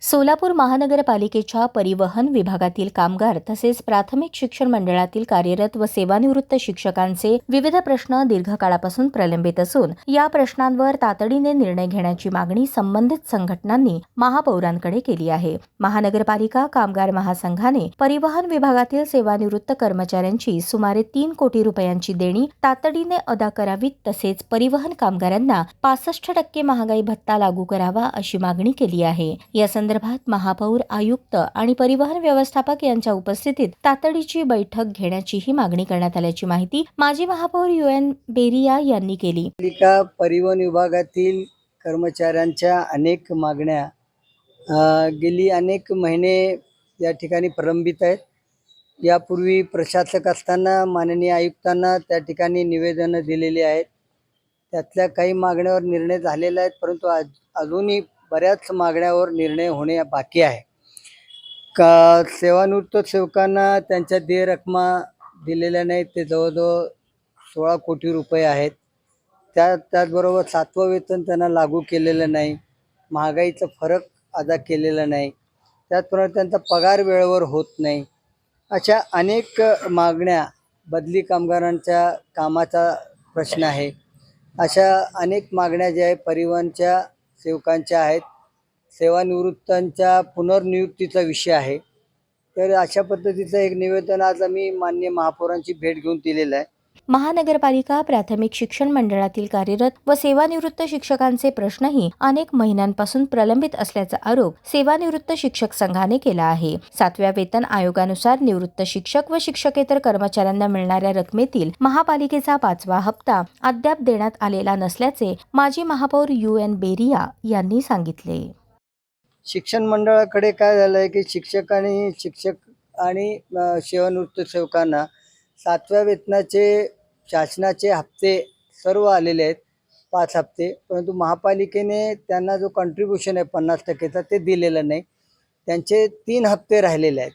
सोलापूर महानगरपालिकेच्या परिवहन विभागातील कामगार तसेच प्राथमिक शिक्षण मंडळातील कार्यरत व सेवानिवृत्त शिक्षकांचे विविध प्रश्न दीर्घकाळापासून प्रलंबित असून या प्रश्नांवर तातडीने निर्णय घेण्याची मागणी संबंधित संघटनांनी महापौरांकडे केली आहे। महानगरपालिका कामगार महासंघाने परिवहन विभागातील सेवानिवृत्त कर्मचाऱ्यांची सुमारे 3 कोटी रुपयांची देणी तातडीने अदा करावीत तसेच परिवहन कामगारांना 65% महागाई भत्ता लागू करावा अशी मागणी केली आहे। या संदर्भात महापौर, आयुक्त आणि परिवहन व्यवस्थापक यांच्या उपस्थितीत तातडीची बैठक घेण्याचीही मागणी करण्यात आल्याची माहिती माजी महापौर UN बेरिया यांनी केली। पालिका परिवहन विभागातील कर्मचाऱ्यांच्या अनेक मागण्या गेली अनेक महिने या ठिकाणी प्रलंबित आहेत। यापूर्वी प्रशासक असताना माननीय आयुक्तांना त्या ठिकाणी निवेदन दिलेली आहेत। त्यातल्या काही मागण्यावर निर्णय झालेला आहे, परंतु अजूनही बऱ्याच मागण्यावर निर्णय होणे बाकी आहे। सेवानिवृत्त सेवकांना त्यांच्या देय रकमा दिलेल्या नाहीत, ते जवळजवळ 16 कोटी रुपये आहेत। त्याचबरोबर 7वं वेतन त्यांना लागू केलेलं नाही, महागाईचा फरक अदा केलेला नाही, त्याचप्रमाणे त्यांचा पगार वेळेवर होत नाही। अशा अनेक मागण्या, बदली कामगारांच्या कामाचा प्रश्न आहे, अशा अनेक मागण्या ज्या आहे परिवहनच्या सेवकांच्या आहेत। सेवानिवृत्तांच्या पुनर्नियुक्तीचा विषय आहे। तर अशा पद्धतीचं एक निवेदन आज आम्ही माननीय महापौरांची भेट घेऊन दिलेलं आहे। महानगरपालिका प्राथमिक शिक्षण मंडळातील कार्यरत व सेवानिवृत्त शिक्षकांचे प्रश्नही अनेक महिन्यांपासून प्रलंबित असल्याचा आरोप सेवानिवृत्त शिक्षक संघाने केला आहे। 7व्या वेतन आयोगानुसार निवृत्त शिक्षक व शिक्षकेतर कर्मचाऱ्यांना मिळणाऱ्या रकमेतील महापालिकेचा 5वा हप्ता अद्याप देण्यात आलेला नसल्याचे माजी महापौर UN बेरिया यांनी सांगितले। शिक्षण मंडळाकडे काय झालं आहे की शिक्षक आणि सेवानिवृत्त सेवकांना 7व्या वेतनाचे शासनाचे हप्ते सर्व आलेले आहेत, 5 हप्ते, परंतु महापालिकेने त्यांना जो कॉन्ट्रीब्युशन आहे 50%चा ते दिलेलं नाही। त्यांचे 3 हप्ते राहिलेले आहेत,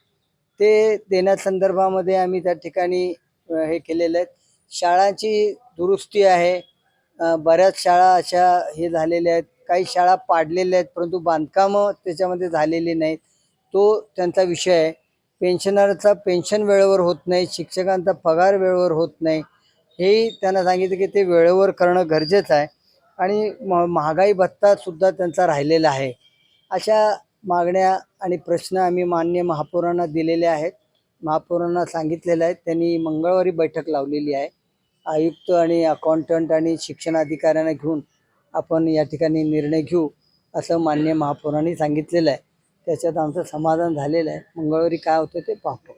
ते देण्यासंदर्भामध्ये आम्ही त्या ठिकाणी हे केलेलं आहे। शाळांची दुरुस्ती आहे, बऱ्याच शाळा अशा हे झालेल्या आहेत, काही शाळा पाडलेल्या आहेत परंतु बांधकामं त्याच्यामध्ये झालेली नाहीत, तो त्यांचा विषय आहे। पेन्शनरचा पेन्शन वेळेवर होत नाही, शिक्षकांचा पगार वेळेवर होत नाही, हेही त्यांना सांगितलं की ते वेळेवर करणं गरजेचं आहे आणि महागाई भत्तासुद्धा त्यांचा राहिलेला आहे। अशा मागण्या आणि प्रश्न आम्ही माननीय महापौरांना दिलेले आहेत, महापौरांना सांगितलेलं आहे। त्यांनी मंगळवारी बैठक लावलेली आहे। आयुक्त आणि अकाउंटंट आणि शिक्षण अधिकाऱ्यांना घेऊन आपण या ठिकाणी निर्णय घेऊ असं माननीय महापौरांनी सांगितलेलं आहे। त्याच्यात आमचं समाधान झालेलं आहे। मंगळवारी काय होतं ते पाहतो।